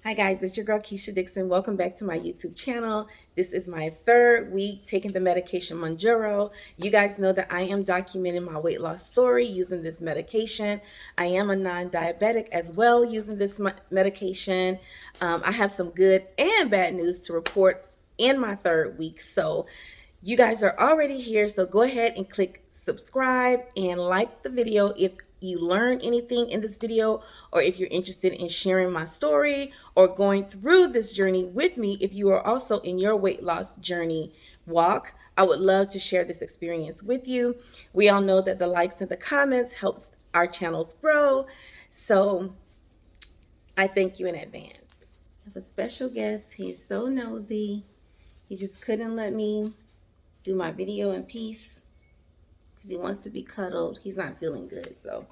Hi guys, it's your girl Keisha Dixon. Welcome back to my YouTube channel. This is my third week taking the medication MOUNJARO. You guys know that I am documenting my weight loss story using this medication. I am a non-diabetic as well using this medication. I have some good and bad news to report in my third week. So you guys are already here, so go ahead and click subscribe and like the video if you learn anything in this video, or if you're interested in sharing my story or going through this journey with me. If you are also in your weight loss journey walk, I would love to share this experience with you. We all know that the likes and the comments helps our channels grow, so I thank you in advance. I have a special guest. He's so nosy. He just couldn't let me do my video in peace because he wants to be cuddled. He's not feeling good, so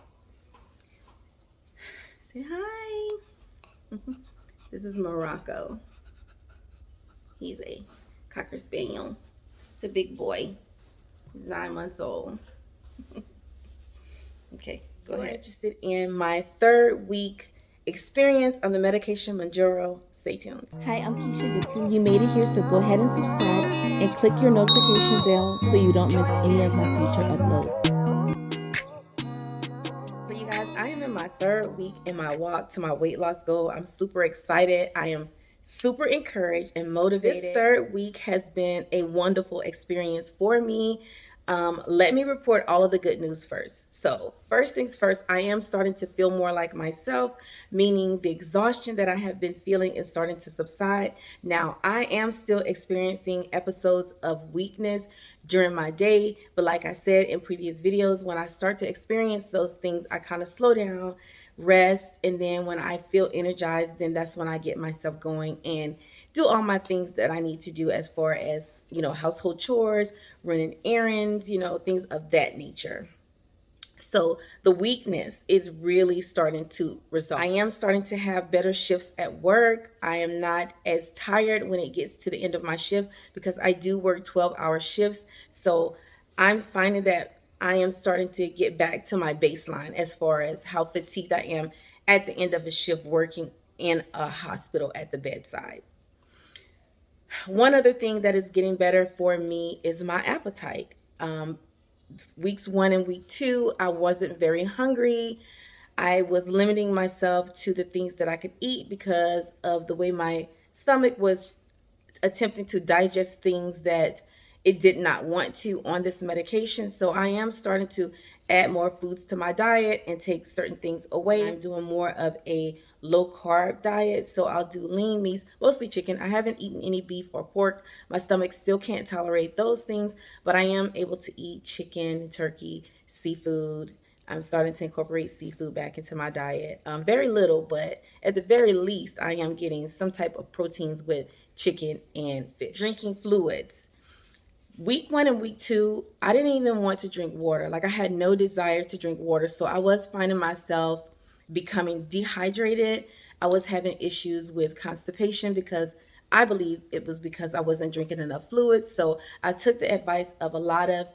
say hi. This is Morocco. He's a Cocker Spaniel. It's a big boy. He's 9 months old. Okay, go ahead. Interested in my third week experience on the medication MOUNJARO, stay tuned. Hi, I'm Keisha Dixon. You made it here, so go ahead and subscribe and click your notification bell so you don't miss any of my future uploads. So you guys, I am in my third week in my walk to my weight loss goal. I'm super excited. I am super encouraged and motivated. This third week has been a wonderful experience for me. Let me report all of the good news first. So first things first, I am starting to feel more like myself, meaning the exhaustion that I have been feeling is starting to subside. Now, I am still experiencing episodes of weakness during my day, but like I said in previous videos, when I start to experience those things, I kind of slow down, rest, and then when I feel energized, then that's when I get myself going and do all my things that I need to do as far as, household chores, running errands, things of that nature. So the weakness is really starting to resolve. I am starting to have better shifts at work. I am not as tired when it gets to the end of my shift because I do work 12-hour shifts. So I'm finding that I am starting to get back to my baseline as far as how fatigued I am at the end of a shift working in a hospital at the bedside. One other thing that is getting better for me is my appetite. Weeks 1 and week 2, I wasn't very hungry. I was limiting myself to the things that I could eat because of the way my stomach was attempting to digest things that it did not want to on this medication. So I am starting to add more foods to my diet and take certain things away. I'm doing more of a low carb diet. So I'll do lean meats, mostly chicken. I haven't eaten any beef or pork. My stomach still can't tolerate those things, but I am able to eat chicken, turkey, seafood. I'm starting to incorporate seafood back into my diet. Very little, but at the very least, I am getting some type of proteins with chicken and fish. Drinking fluids. Week 1 and week 2, I didn't even want to drink water. Like, I had no desire to drink water. So I was finding myself becoming dehydrated. I was having issues with constipation because I believe it was because I wasn't drinking enough fluids. So I took the advice of a lot of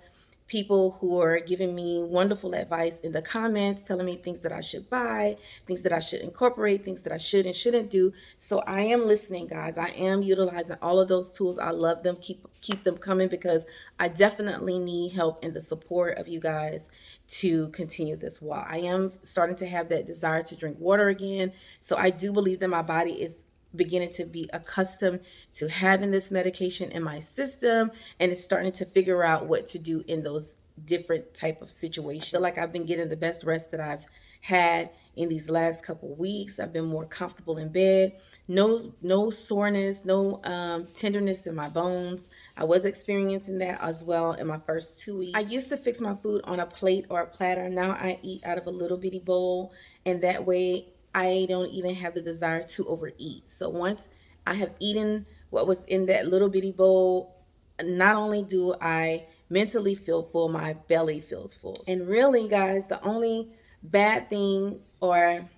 people who are giving me wonderful advice in the comments, telling me things that I should buy, things that I should incorporate, things that I should and shouldn't do. So I am listening, guys. I am utilizing all of those tools. I love them. Keep them coming because I definitely need help and the support of you guys to continue this walk. I am starting to have that desire to drink water again. So I do believe that my body is beginning to be accustomed to having this medication in my system, and it's starting to figure out what to do in those different type of situations. I feel like I've been getting the best rest that I've had in these last couple weeks. I've been more comfortable in bed. No soreness, no tenderness in my bones. I was experiencing that as well in my first 2 weeks. I used to fix my food on a plate or a platter. Now I eat out of a little bitty bowl, and that way I don't even have the desire to overeat. So once I have eaten what was in that little bitty bowl, not only do I mentally feel full, my belly feels full. And really, guys, the only bad thing or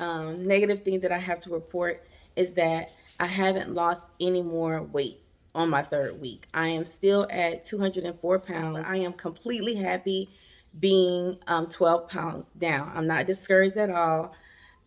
negative thing that I have to report is that I haven't lost any more weight on my third week. I am still at 204 pounds. I am completely happy being 12 pounds down. I'm not discouraged at all.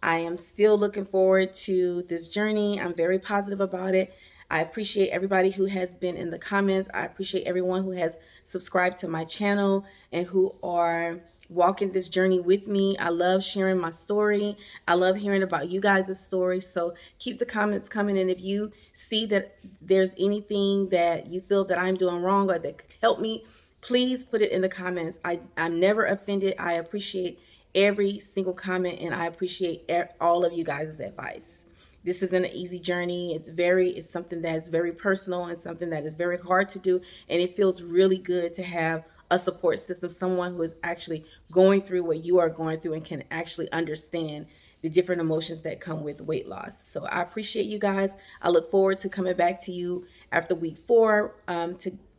I am still looking forward to this journey. I'm very positive about it. I appreciate everybody who has been in the comments. I appreciate everyone who has subscribed to my channel and who are walking this journey with me. I love sharing my story. I love hearing about you guys' stories. So keep the comments coming. And if you see that there's anything that you feel that I'm doing wrong or that could help me, please put it in the comments. I'm never offended. I appreciate every single comment, and I appreciate all of you guys' advice. This isn't an easy journey. It's something that's very personal and something that is very hard to do, and it feels really good to have a support system, someone who is actually going through what you are going through and can actually understand the different emotions that come with weight loss. So I appreciate you guys. I look forward to coming back to you after week 4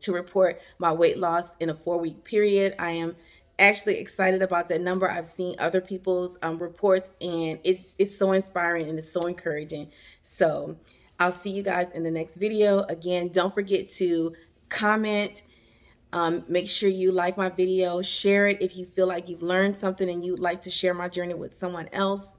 to report my weight loss in a 4-week period. I am actually excited about that number. I've seen other people's reports, and it's so inspiring and it's so encouraging. So I'll see you guys in the next video. Again, don't forget to comment. Make sure you like my video, share it if you feel like you've learned something and you'd like to share my journey with someone else.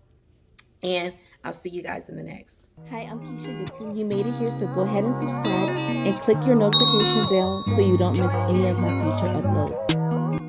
And I'll see you guys in the next. Hi, I'm Keisha Dixon. You made it here, so go ahead and subscribe and click your notification bell so you don't miss any of my future uploads.